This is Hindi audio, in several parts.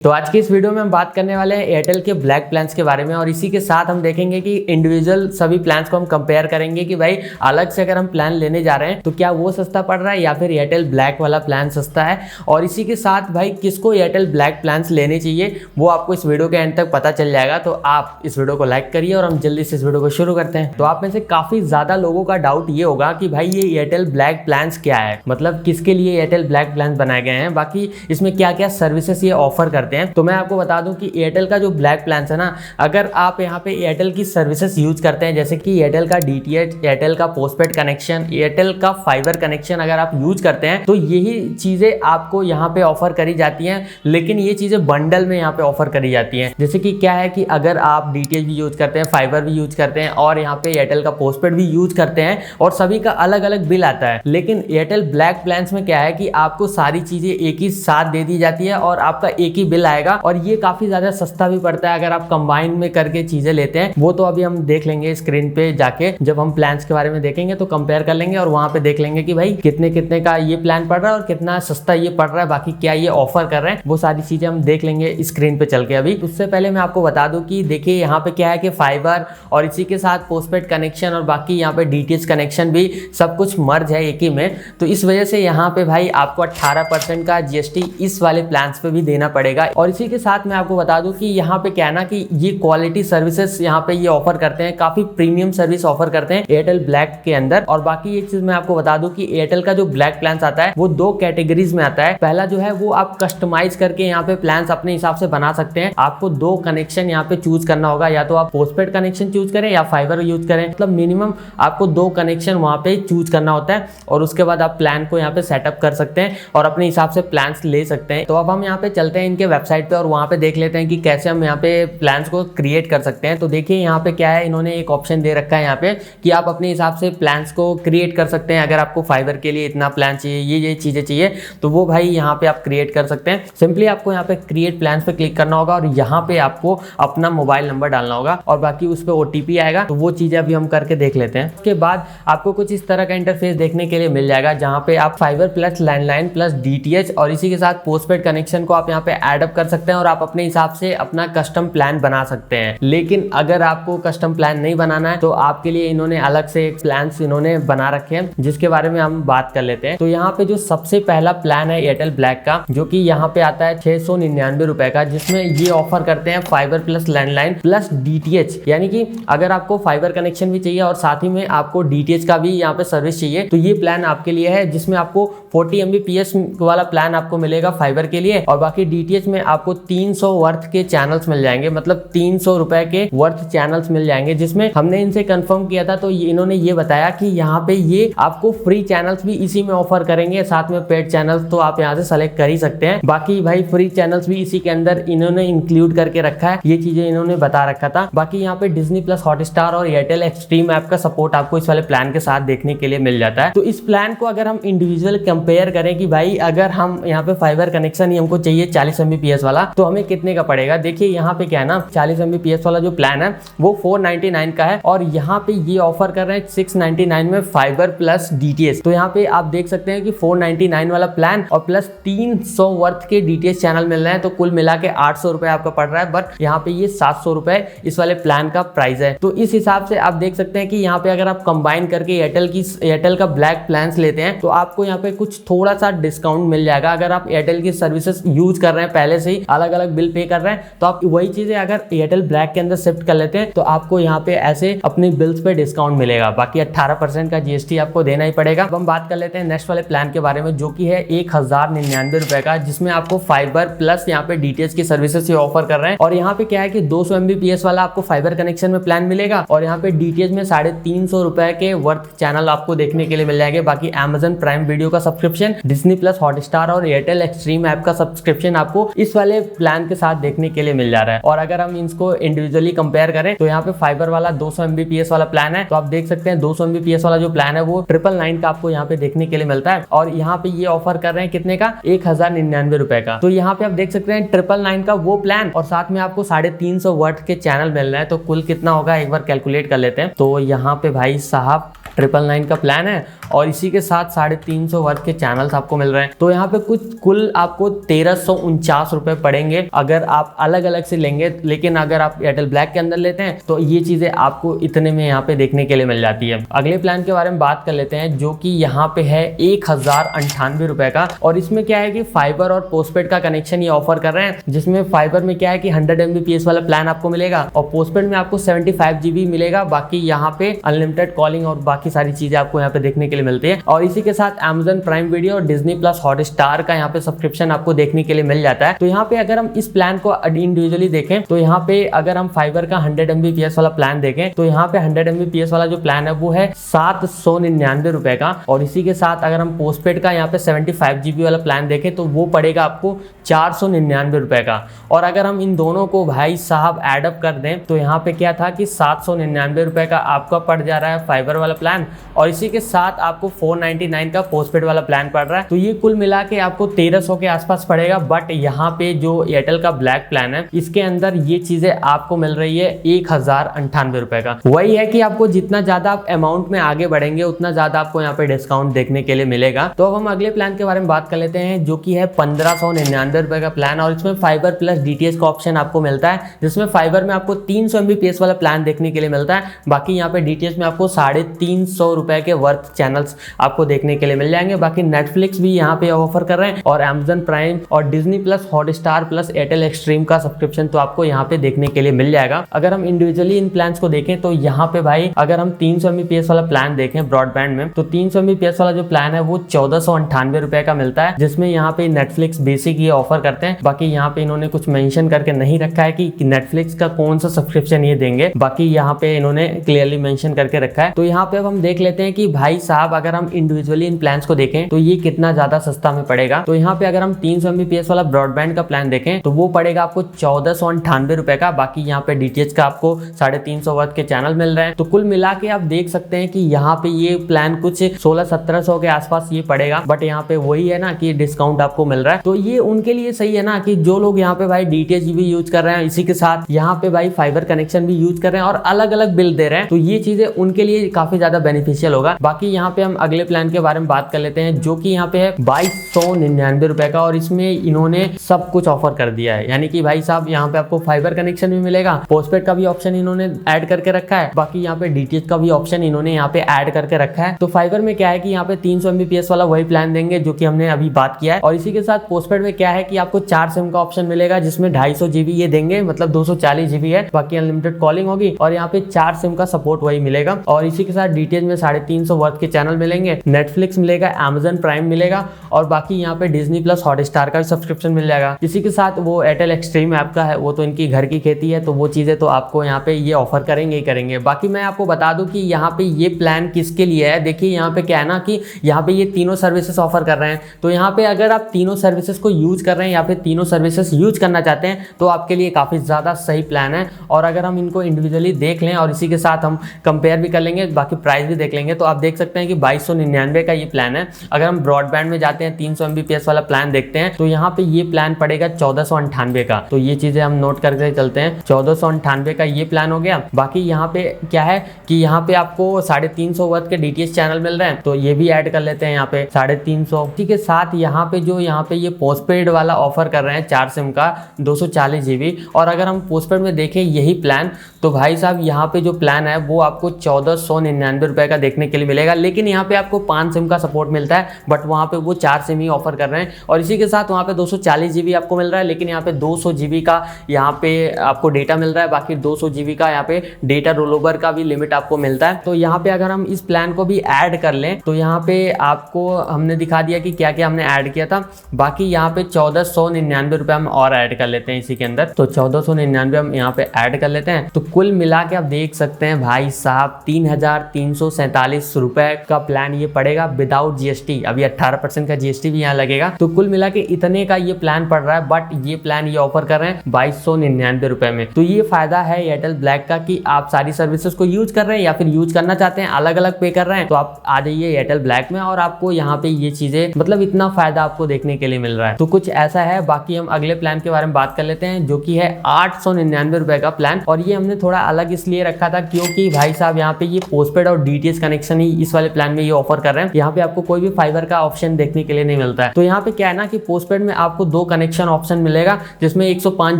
तो आज की इस वीडियो में हम बात करने वाले हैं एयरटेल के ब्लैक प्लान्स के बारे में और इसी के साथ हम देखेंगे कि इंडिविजुअल सभी प्लान्स को हम कंपेयर करेंगे कि भाई अलग से अगर हम प्लान लेने जा रहे हैं तो क्या वो सस्ता पड़ रहा है या फिर एयरटेल ब्लैक वाला प्लान सस्ता है। और इसी के साथ भाई किसको एयरटेल ब्लैक प्लान्स लेने चाहिए वो आपको इस वीडियो के एंड तक पता चल जाएगा। तो आप इस वीडियो को लाइक करिए और हम जल्दी से इस वीडियो को शुरू करते हैं। तो आप में से काफी ज्यादा लोगों का डाउट ये होगा कि भाई ये एयरटेल ब्लैक प्लान्स क्या है, मतलब किसके लिए एयरटेल ब्लैक प्लान बनाए गए हैं, बाकी इसमें क्या क्या सर्विसेज ये ऑफर करते हैं। तो मैं आपको बता दूं कि एयरटेल का जो ब्लैक प्लान है ना, अगर आप यहाँ पे एयरटेल की सर्विसेज यूज करते हैं जैसे कि एयरटेल का डीटीएच, एयरटेल का पोस्टपेड कनेक्शन, एयरटेल का फाइबर कनेक्शन अगर आप यूज करते हैं तो यही चीजें आपको यहाँ पे ऑफर करी जाती हैं। लेकिन ये चीजें बंडल में यहाँ पे ऑफर करी जाती हैं। जैसे कि क्या है कि अगर आप डीटीएच भी यूज करते हैं, फाइबर भी यूज करते हैं और यहाँ पे एयरटेल का पोस्टपेड भी यूज करते हैं और सभी का अलग अलग बिल आता है। लेकिन एयरटेल ब्लैक प्लान में क्या है कि आपको सारी चीजें एक ही साथ दे दी जाती है और आपका एक ही बिल आएगा और ये काफी ज्यादा सस्ता भी पड़ता है अगर आप कंबाइन में करके चीजें लेते हैं। वो तो अभी हम देख लेंगे स्क्रीन पे जाके, जब हम प्लान्स के बारे में देखेंगे तो कंपेयर कर लेंगे और वहां पे देख लेंगे कि भाई कितने कितने का ये प्लान पड़ रहा है और कितना सस्ता ये पड़ रहा है, बाकी क्या ये ऑफर कर रहे हैं, वो सारी चीजें हम देख लेंगे स्क्रीन पे चल के। अभी उससे पहले मैं आपको बता दूं कि देखिए यहाँ पे क्या है कि फाइबर और इसी के साथ पोस्टपेड कनेक्शन और बाकी यहाँ पे डीटीएच कनेक्शन भी सब कुछ मर्ज है एक ही में। तो इस वजह से यहाँ पे भाई आपको 18% का जीएसटी इस वाले प्लान पे भी देना पड़ेगा। और इसी के साथ मैं आपको बता दूं कि यहाँ पे क्या है ना कि ये क्वालिटी सर्विसेज यहाँ पे ये ऑफर करते हैं, काफी प्रीमियम सर्विस ऑफर करते हैं एयरटेल ब्लैक के अंदर। और बाकी एक चीज मैं आपको बता दूं कि एयरटेल का जो ब्लैक प्लान आता है वो दो कैटेगरीज में आता है। पहला जो है वो आप कस्टमाइज करके यहाँ पे प्लान अपने हिसाब से बना सकते हैं। आपको दो कनेक्शन यहाँ पे चूज करना होगा, या तो आप पोस्टपेड कनेक्शन चूज करें या फाइबर यूज करें, मतलब मिनिमम आपको दो कनेक्शन वहां पे चूज करना होता है और उसके बाद आप प्लान को यहाँ पे सेटअप कर सकते हैं और अपने हिसाब से प्लान ले सकते हैं। तो अब हम यहाँ पे चलते हैं इनके वेबसाइट पे और वहां पे देख लेते हैं कि कैसे हम यहाँ पे प्लान्स को क्रिएट कर सकते हैं। तो देखिए यहाँ पे क्या है, इन्होंने एक ऑप्शन दे रखा है यहाँ पे कि आप अपने हिसाब से प्लान्स को क्रिएट कर सकते हैं। अगर आपको फाइबर के लिए इतना प्लान चाहिए, ये चीजें चाहिए, तो वो भाई यहाँ पे आप क्रिएट कर सकते हैं। सिंपली आपको यहाँ पे क्रिएट प्लान्स पे क्लिक करना होगा और यहाँ पे आपको अपना मोबाइल नंबर डालना होगा और बाकी उस पर ओटीपी आएगा। तो वो चीजें अभी हम करके देख लेते हैं। उसके बाद आपको कुछ इस तरह का इंटरफेस देखने के लिए मिल जाएगा जहाँ पे आप fibre plus landline plus DTH और इसी के साथ पोस्टपेड कनेक्शन को आप यहाँ पे एड अप कर सकते हैं और आप अपने हिसाब से अपना कस्टम प्लान बना सकते हैं। लेकिन अगर आपको कस्टम प्लान नहीं बनाना है तो आपके लिए इन्होंने अलग से एक प्लान इन्होंने बना रखे हैं जिसके बारे में हम बात कर लेते हैं। तो यहाँ पे जो सबसे पहला प्लान है एयरटेल ब्लैक का, जो कि यहाँ पे आता है 699 रुपए का, जिसमें ये ऑफर करते हैं fibre plus landline plus DTH. यानी कि अगर आपको फाइबर कनेक्शन भी चाहिए और साथ ही में आपको डीटीएच का भी यहाँ पे सर्विस चाहिए तो ये प्लान आपके लिए है, जिसमें आपको 40 MBPS वाला प्लान आपको मिलेगा फाइबर के लिए और बाकी डीटीएच में आपको 300 वर्थ के चैनल्स मिल जाएंगे, मतलब 300 रुपए के वर्थ चैनल्स मिल जाएंगे। जिसमें हमने इनसे कंफर्म किया था तो इन्होंने ये बताया कि यहाँ पे ये आपको फ्री चैनल्स भी इसी में ऑफर करेंगे, साथ में पेड चैनल्स तो आप यहाँ से सेलेक्ट कर ही सकते हैं। बाकी भाई फ्री चैनल्स भी इसी के अंदर इन्होंने इंक्लूड करके रखा है, ये चीजें इन्होंने बता रखा था। बाकी यहाँ पे डिज्नी प्लस हॉटस्टार और एयरटेल एक्सट्रीम ऐप का सपोर्ट आपको इस वाले प्लान के साथ देखने के लिए मिल जाता है। तो इस प्लान को अगर हम इंडिविजुअल कंपेयर करें कि भाई अगर हम यहाँ पे फाइबर कनेक्शन ही हमको चाहिए 40 MBPS वाला तो हमें कितने का पड़ेगा। देखिए यहाँ पे क्या है ना, 40 MBPS वाला जो प्लान है वो 499 का है और यहाँ पे ये ऑफर कर रहे हैं 699 में फाइबर प्लस डीटीएच। तो यहाँ पे आप देख सकते हैं कि 499 वाला प्लान और प्लस 300 वर्थ के डीटीएच चैनल मिल रहे हैं, तो कुल मिला के 800 रुपए आपका पड़ रहा है। बट यहाँ पे ये 700 रुपए इस वाले प्लान का प्राइस है। तो इस हिसाब से आप देख सकते हैं कि यहाँ पे अगर आप कंबाइन करके एयरटेल का ब्लैक प्लान लेते हैं तो आपको यहाँ पे कुछ थोड़ा सा डिस्काउंट मिल जाएगा। अगर आप एयरटेल की सर्विसेज यूज कर रहे हैं, पहले से ही अलग अलग बिल पे कर रहे हैं, तो आप वही चीजें अगर एयरटेल ब्लैक के अंदर शिफ्ट कर लेते हैं तो आपको यहाँ पे ऐसे अपने बिल्स पे डिस्काउंट मिलेगा। बाकी 18% का जीएसटी आपको देना ही पड़ेगा। अब हम बात कर लेते हैं नेक्स्ट वाले प्लान के बारे में, जो कि है 1099 रुपए का, जिसमें आपको फाइबर प्लस यहाँ पे डीटीएच की सर्विसेज ऑफर कर रहे हैं। और यहाँ पे क्या है कि 200 MBPS वाला आपको फाइबर कनेक्शन में प्लान मिलेगा और यहाँ पे डीटीएच में 350 रुपए के वर्थ चैनल आपको देखने के लिए मिल जाएंगे। बाकी Amazon प्राइम वीडियो का सब्सक्रिप्शन, डिज्नी प्लस हॉटस्टार और एयरटेल एक्सट्रीम ऐप का सब्सक्रिप्शन आपको इस वाले प्लान के साथ देखने के लिए मिल जा रहा है। और अगर हम इसको इंडिविजुअली कंपेयर करें तो यहाँ पे फाइबर वाला 200 MBPS वाला प्लान है, तो आप देख सकते हैं 200 MBPS वाला जो प्लान है वो 999 का आपको यहाँ पे देखने के लिए मिलता है और यहाँ पे ये ऑफर कर रहे हैं कितने का, 1099 रुपए का। तो यहाँ पे आप देख सकते हैं 999 का वो प्लान और साथ में आपको 350 वर्थ के चैनल मिल रहे हैं। तो कुल कितना होगा एक बार कैलकुलेट कर लेते हैं। तो यहाँ पे भाई साहब 999 का प्लान है और इसी के साथ 350 वर्थ के चैनल्स आपको मिल रहे हैं। तो यहाँ पे कुछ कुल आपको 1349 रुपए पड़ेंगे अगर आप अलग अलग से लेंगे, लेकिन अगर आप एयरटेल ब्लैक के अंदर लेते हैं तो ये चीजें आपको इतने में यहाँ पे देखने के लिए मिल जाती है। अगले प्लान के बारे में बात कर लेते हैं जो कि यहाँ पे है 1098 रुपए का, और इसमें क्या है कि फाइबर और पोस्टपेड का कनेक्शन ये ऑफर कर रहे हैं, जिसमें फाइबर में क्या है कि 100 Mbps वाला प्लान आपको मिलेगा और पोस्टपेड में आपको 75 GB मिलेगा। बाकी यहाँ पे अनलिमिटेड कॉलिंग और बाकी सारी चीजें आपको यहाँ पे देखने के लिए मिलती है। और इसी के साथ Amazon प्राइम वीडियो और डिज्नी प्लस हॉटस्टार का यहाँ पे सब्सक्रिप्शन आपको देखने के लिए मिल जाता है। तो यहाँ पे अगर हम इस प्लान को इंडिविजुअली देखें तो यहाँ पे अगर हम फाइबर का 100 Mbps वाला प्लान देखें तो यहाँ पे 100 Mbps वाला जो प्लान है वो है 799 रुपए का, और इसी के साथ अगर हम पोस्टपेड का यहाँ पे 75 GB वाला प्लान देखें तो वो पड़ेगा आपको 499 रुपए का। और अगर हम इन दोनों को भाई साहब एडअप कर दें तो यहाँ पे क्या था कि 799 रुपए का आपका पड़ जा रहा है फाइबर वाला प्लान, और इसी के साथ आपको 499 का पोस्टपेड वाला प्लान पड़ रहा है। तो ये कुल मिला के आपको 1300 के आसपास पड़ेगा। बट यहाँ पे जो एयरटेल का ब्लैक प्लान है इसके अंदर ये चीजें आपको मिल रही है 1098 रुपए का। वही है कि आपको जितना ज्यादा आप अमाउंट में आगे बढ़ेंगे उतना ज्यादा आपको यहाँ पे डिस्काउंट देखने के लिए मिलेगा। तो अब हम अगले प्लान के बारे में बात कर लेते हैं जो कि है 1599 रुपए का प्लान, और इसमें फाइबर प्लस DTH का ऑप्शन आपको मिलता है, जिसमें फाइबर में आपको 300 Mbps वाला प्लान देखने के लिए मिलता है। बाकी यहाँ पे DTH में आपको 350 रुपए के वर्थ चैनल्स आपको देखने के लिए मिल जाएंगे। बाकी नेटफ्लिक्स भी यहाँ पे ऑफर कर रहे हैं, और Amazon प्राइम और Disney plus Hotstar plus Airtel extreme का सब्सक्रिप्शन तो आपको यहाँ पे देखने के लिए मिल जाएगा। अगर हम इंडिविजुअली इन प्लान्स को देखें तो यहाँ पे भाई अगर हम 300 Mbps वाला प्लान देखें ब्रॉडबैंड में तो 300 Mbps वाला जो प्लान है वो 1498 रुपए का मिलता है, जिसमें यहाँ पे नेटफ्लिक्स बेसिक ये ऑफर करते हैं। बाकी यहाँ पे इन्होंने कुछ मेंशन करके नहीं रखा है कि नेटफ्लिक्स का कौन सा सब्सक्रिप्शन ये देंगे, बाकी यहाँ पे इन्होंने क्लियरली मेंशन करके रखा है। तो यहाँ पे अब हम देख लेते हैं कि भाई साहब अगर हम इंडिविजुअली इन प्लान्स को देखें तो ये कितना ज्यादा सस्ता में पड़ेगा। तो यहाँ पे अगर हम 300 Mbps वाला ब्रॉडबैंड का प्लान देखें तो वो पड़ेगा आपको 1498 रुपए का। बाकी यहाँ पे DTH का आपको 350 वर्थ के चैनल मिल रहे हैं। तो कुल मिला के आप देख सकते हैं कि यहाँ पे ये प्लान कुछ 1600-1700 के आसपास ये पड़ेगा। बट यहाँ पे वही है ना कि डिस्काउंट आपको मिल रहा है, तो ये उनके लिए सही है ना कि जो लोग यहाँ पे भाई DTH भी यूज कर रहे हैं, इसी के साथ यहाँ पे भाई फाइबर कनेक्शन भी यूज कर रहे हैं और अलग अलग बिल दे रहे हैं, तो ये चीजें उनके लिए काफी ज्यादा बेनिफिशियल होगा। बाकी यहाँ पे हम अगले प्लान के बारे में बात कर लेते हैं जो कि यहाँ पे है 2299 रुपए का, और इसमें इन्होंने सब कुछ ऑफर कर दिया है। यानी कि भाई साहब यहाँ पे आपको फाइबर कनेक्शन भी मिलेगा, पोस्टपेड का भी ऑप्शन इन्होंने ऐड करके रखा है, बाकी यहाँ पे DTH का भी ऑप्शन इन्होंने यहाँ पे ऐड करके रखा है। तो फाइबर में क्या है कि यहाँ पे 300 Mbps वाला वही प्लान देंगे जो कि हमने अभी बात किया है, और इसी के साथ पोस्टपेड में क्या है कि आपको 4 सिम का ऑप्शन मिलेगा, जिसमें 250 GB ये देंगे, मतलब 240 GB है। बाकी अनलिमिटेड कॉलिंग होगी, और यहाँ पे 4 सिम का सपोर्ट वही मिलेगा। और इसी के साथ DTH में 350 वर्थ के चैनल मिलेंगे, नेटफ्लिक्स मिलेगा, Amazon प्राइम मिलेगा, और बाकी यहाँ पे डिज्नी प्लस हॉटस्टार का भी सब्सक्रिप्शन मिल जाएगा। इसी के साथ वो एयरटेल एक्सट्रीम ऐप का है, वो तो इनकी घर की खेती है, तो वो चीजें तो आपको यहाँ पे ये ऑफर करेंगे ही करेंगे। बाकी मैं आपको बता दूं कि यहाँ पे ये प्लान किसके लिए है। देखिए यहाँ पे क्या है ना कि यहाँ पे ये तीनों सर्विसेज ऑफर कर रहे हैं, तो यहाँ पे अगर आप तीनों सर्विसेज को यूज कर रहे हैं या फिर तीनों सर्विसेज यूज करना चाहते हैं तो आपके लिए काफी ज्यादा सही प्लान है। और अगर हम इनको इंडिविजुअली देख लें और इसी के साथ हम कंपेयर भी कर लेंगे, बाकी प्राइस भी देख लेंगे, तो आप देख सकते हैं कि 2299 का ये प्लान है। अगर हम ब्रॉडबैंड में जाते हैं 300 Mbps वाला प्लान देखते हैं तो यहाँ पे ये प्लान पड़ेगा 1498 का। तो ये चीजें हम नोट करके चलते हैं, 1498 का ये प्लान हो गया। बाकी यहाँ पे क्या है कि यहाँ पे आपको 350 वर्थ के DTH चैनल मिल रहे हैं, तो ये भी ऐड कर लेते हैं यहाँ पे 350। ठीक है, साथ यहाँ पे जो यहाँ पे ये पोस्टपेड वाला ऑफर कर रहे हैं 4 सिम का 240 GB, और अगर हम पोस्टपेड में देखें यही प्लान तो भाई साहब यहाँ पे जो प्लान है वो आपको 1499 रुपए का देखने के लिए मिलेगा। लेकिन यहाँ पे आपको 5 सिम का सपोर्ट मिलता है, बट वहाँ पे वो 4 सिम ही ऑफर कर रहे हैं, और इसी के साथ वहाँ पे 240 GB आपको मिल रहा है, लेकिन यहाँ पे 200 GB का यहाँ पे आपको डेटा मिल रहा है। बाकी 200 GB का यहाँ पे डेटा रोलओवर का भी लिमिट आपको मिलता है। तो यहाँ पे अगर हम इस प्लान को भी ऐड कर लें तो यहाँ पे आपको हमने दिखा दिया कि क्या क्या हमने ऐड किया था। बाकी यहाँ पे 1499 रुपए हम और ऐड कर लेते हैं इसी के अंदर, तो 1499 हम यहाँ पे ऐड कर लेते हैं। तो कुल मिला के आप देख सकते हैं भाई साहब 3347 रुपए का प्लान ये पड़ेगा विदाउट GST। अभी 18% का GST भी यहाँ लगेगा, तो कुल मिला के इतने का ये प्लान पड़ रहा है। बट ये प्लान ये ऑफर कर रहे हैं 2299 रुपए में। तो ये फायदा है एयरटेल ब्लैक का कि आप सारी सर्विसेज को यूज कर रहे हैं या फिर यूज करना चाहते हैं, अलग अलग पे कर रहे हैं, तो आप आ जाइए एयरटेल ब्लैक में और आपको यहाँ पे ये चीजें मतलब इतना फायदा आपको देखने के लिए मिल रहा है। तो कुछ ऐसा है। बाकी हम अगले प्लान के बारे में बात कर लेते हैं जो कि है 899 रुपए का प्लान, और ये हमने थोड़ा अलग इसलिए रखा था क्योंकि भाई साहब यहाँ पे ये पोस्टपेड और DTH कनेक्शन ही इस वाले प्लान में ये ऑफर कर रहे हैं। यहाँ पे आपको कोई भी फाइबर का ऑप्शन देखने के लिए नहीं मिलता है। तो यहाँ पे क्या है ना कि पोस्टपेड में आपको 2 कनेक्शन ऑप्शन मिलेगा, जिसमें 105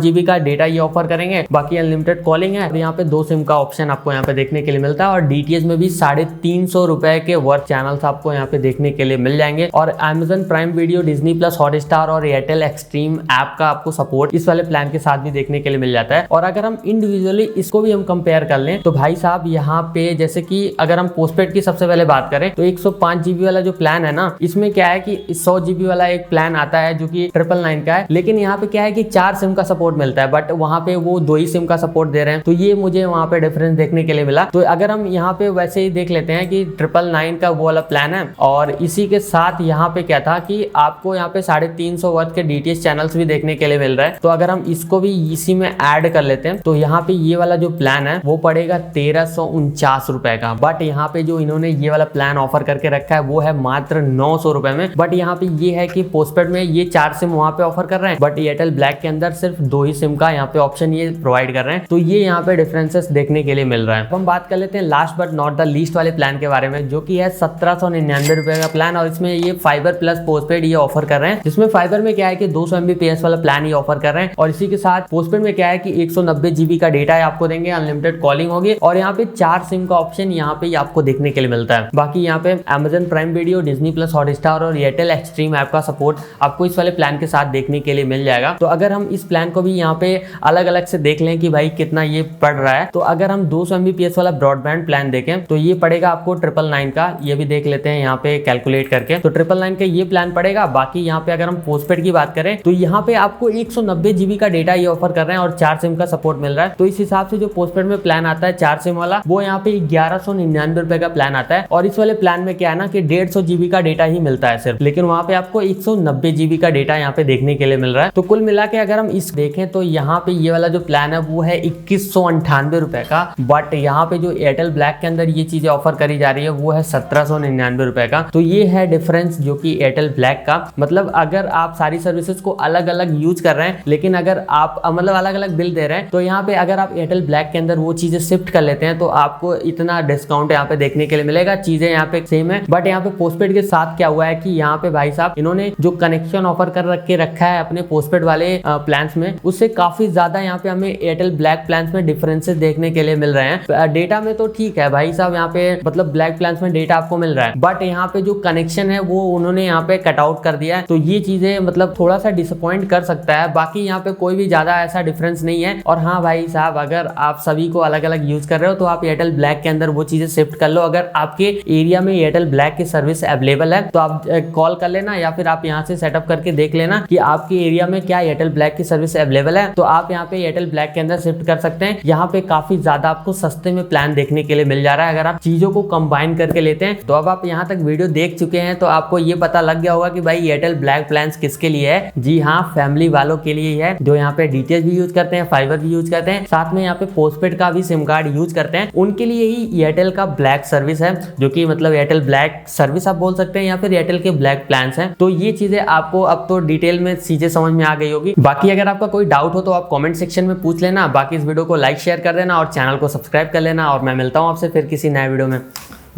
GB का डेटा ये ऑफर करेंगे, बाकी अनलिमिटेड कॉलिंग है। और यहाँ पे 2 सिम का ऑप्शन आपको यहाँ पे देखने के लिए मिलता है और DTH में भी 350 रुपए के वर्थ चैनल्स आपको यहाँ पे देखने के लिए मिल जाएंगे। और Amazon prime video, Disney plus, Hotstar और एयरटेल एक्सट्रीम ऐप का आपको सपोर्ट इस वाले प्लान के साथ भी देखने के लिए मिल जाता है। और अगर हम इंडिविजुअली इसको भी हम कंपेयर कर लें तो भाई साहब यहाँ पे जैसे कि अगर हम पोस्टपेड की सबसे पहले बात करें तो 105 GB वाला जो प्लान है ना, इसमें क्या है कि 100 GB वाला एक प्लान आता है जो कि 999 का है। लेकिन यहाँ पे क्या है कि 4 सिम का सपोर्ट मिलता है, बट वहाँ पे वो 2 ही सिम का सपोर्ट दे रहे हैं। तो ये मुझे वहाँ पे डिफरेंस देखने के लिए मिला। तो अगर हम यहाँ पे वैसे ही देख लेते हैं कि 999 का वो वाला प्लान है और इसी के साथ यहाँ पे क्या था कि आपको यहाँ पे 350 वर्थ के DTH चैनल्स भी देखने के लिए मिल रहा है। तो अगर हम इसको भी इसी में ऐड कर लेते हैं तो यहाँ पे ये वाला जो प्लान है वो पड़ेगा 1349 रुपए का। बट यहाँ पे जो इन्होंने ये वाला प्लान ऑफर करके रखा है वो है मात्र 900 रुपए में। बट यहाँ पे ये है कि पोस्टपेड में ये 4 सिम वहां पे ऑफर कर रहे हैं, बट एयरटेल ब्लैक के अंदर सिर्फ 2 ही सिम का यहाँ पे ऑप्शन ये प्रोवाइड कर रहे हैं। तो ये यहाँ पे डिफरेंसेस देखने के लिए मिल रहा है। अब हम बात कर लेते हैं last but not the least वाले प्लान के बारे में, जो कि है 1799 रुपए का प्लान। और इसमें ये फाइबर प्लस पोस्टपेड ये ऑफर कर रहे हैं, जिसमें फाइबर में क्या है कि 200 MBPS वाला प्लान ये ऑफर कर रहे हैं। और इसी के साथ पोस्टपेड में क्या है कि 190 GB का डेटा आपको देंगे, अनलिमिटेड कॉलिंग होगी और यहाँ पे 4 सिम का ऑप्शन यहाँ पे आपको देखने के लिए मिलता है। बाकी यहाँ पे Amazon prime video, Disney plus, Hotstar और एयरटेल एक्सट्रीम ऐप का सपोर्ट आपको इस वाले प्लान के साथ देखने के लिए मिल जाएगा। तो अगर हम इस प्लान को भी यहाँ पे अलग अलग से देख लें कि भाई कितना ये पड़ रहा है, तो अगर हम 200 MBPS वाला ब्रॉडबैंड प्लान देखें तो ये पड़ेगा आपको 999 का। ये भी देख लेते हैं यहाँ पे कैलकुलेट करके, तो 999 का ये प्लान पड़ेगा। बाकी यहाँ पे अगर हम पोस्टपेड की बात करें तो यहाँ पे आपको 190 GB का डेटा ये ऑफर कर रहे हैं और 4 सिम का सपोर्ट मिल रहा है। तो इस हिसाब से जो पोस्टपेड में प्लान आता है 4 सिम वाला, वो यहाँ पे 1199 रुपए का प्लान आता है। और इस वाले प्लान में क्या है ना कि 150 GB का डेटा ही मिलता है सिर्फ, लेकिन वहां पे आपको 190 GB का डेटा यहाँ पे देखने के लिए मिल रहा है। तो कुल मिला के अगर हम इस देखें तो यहाँ पे ये वाला जो प्लान है वो है 2198 रुपए का। बट यहाँ पे जो एयरटेल ब्लैक के अंदर ये चीजें ऑफर करी जा रही है वो है 1799 रुपए का। तो ये है डिफरेंस जो कि एयरटेल ब्लैक का। मतलब अगर आप सारी सर्विसेज को अलग अलग यूज कर रहे हैं, लेकिन अगर आप मतलब अलग अलग बिल दे रहे हैं, तो यहाँ पे अगर आप एयरटेल ब्लैक के अंदर वो चीजें शिफ्ट कर लेते हैं तो आपको इतना डिस्काउंट यहाँ पे देखने के लिए मिलेगा। चीजें यहाँ पे सेम है, बट यहाँ पे पोस्टपेड के साथ क्या हुआ है कि यहाँ पे भाई साहब इन्होंने जो कनेक्शन ऑफर कर रखा है अपने पोस्टपेड वाले प्लान्स में, उससे काफी ज्यादा यहाँ पे हमें एयरटेल ब्लैक प्लान्स में डिफरेंसेस देखने के लिए मिल रहे हैं। डेटा में तो ठीक है भाई साहब, यहाँ पे मतलब ब्लैक प्लान्स में डेटा आपको मिल रहा है, बट यहाँ पे जो कनेक्शन है वो उन्होंने यहाँ पे कट आउट कर दिया है। तो ये चीजें मतलब थोड़ा सा डिसअपॉइंट कर सकता है। बाकी यहाँ पे कोई भी ज्यादा ऐसा डिफरेंस नहीं है। और हाँ भाई साहब, अगर आप सभी को अलग अलग यूज कर रहे हो तो आप एयरटेल ब्लैक के अंदर वो चीजें शिफ्ट कर लो। अगर आपके एरिया में एयरटेल ब्लैक की सर्विस अवेलेबल है तो आप कॉल कर लेना, या फिर आप यहाँ से सेटअप करके देख लेना कि आपके एरिया में क्या एयरटेल ब्लैक की सर्विस अवेलेबल है, तो आप यहाँ पे एयरटेल ब्लैक के अंदर शिफ्ट कर सकते हैं। यहाँ पे काफी ज्यादा आपको सस्ते में प्लान देखने के लिए मिल जा रहा है अगर आप चीजों को कंबाइन करके लेते हैं। तो अब आप यहाँ तक वीडियो देख चुके हैं तो आपको ये पता लग गया होगा कि भाई एयरटेल ब्लैक प्लान किसके लिए है। जी हाँ, फैमिली वालों के लिए है, जो यहाँ पे DTH भी यूज करते हैं, फाइबर भी यूज करते हैं, साथ में यहाँ पे पोस्टपेड का भी सिम कार्ड यूज करते हैं, उनके लिए ही एयरटेल का ब्लैक सर्विस है, जो कि मतलब एयरटेल ब्लैक सर्विस आप बोल सकते हैं या फिर एयरटेल के ब्लैक प्लान्स हैं। तो ये चीजें आपको अब तो डिटेल में चीजें समझ में आ गई होगी। बाकी अगर आपका कोई डाउट हो तो आप कमेंट सेक्शन में पूछ लेना। बाकी इस वीडियो को लाइक शेयर कर देना और चैनल को सब्सक्राइब कर लेना। और मैं मिलता हूँ आपसे फिर किसी नए वीडियो में।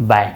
बाय।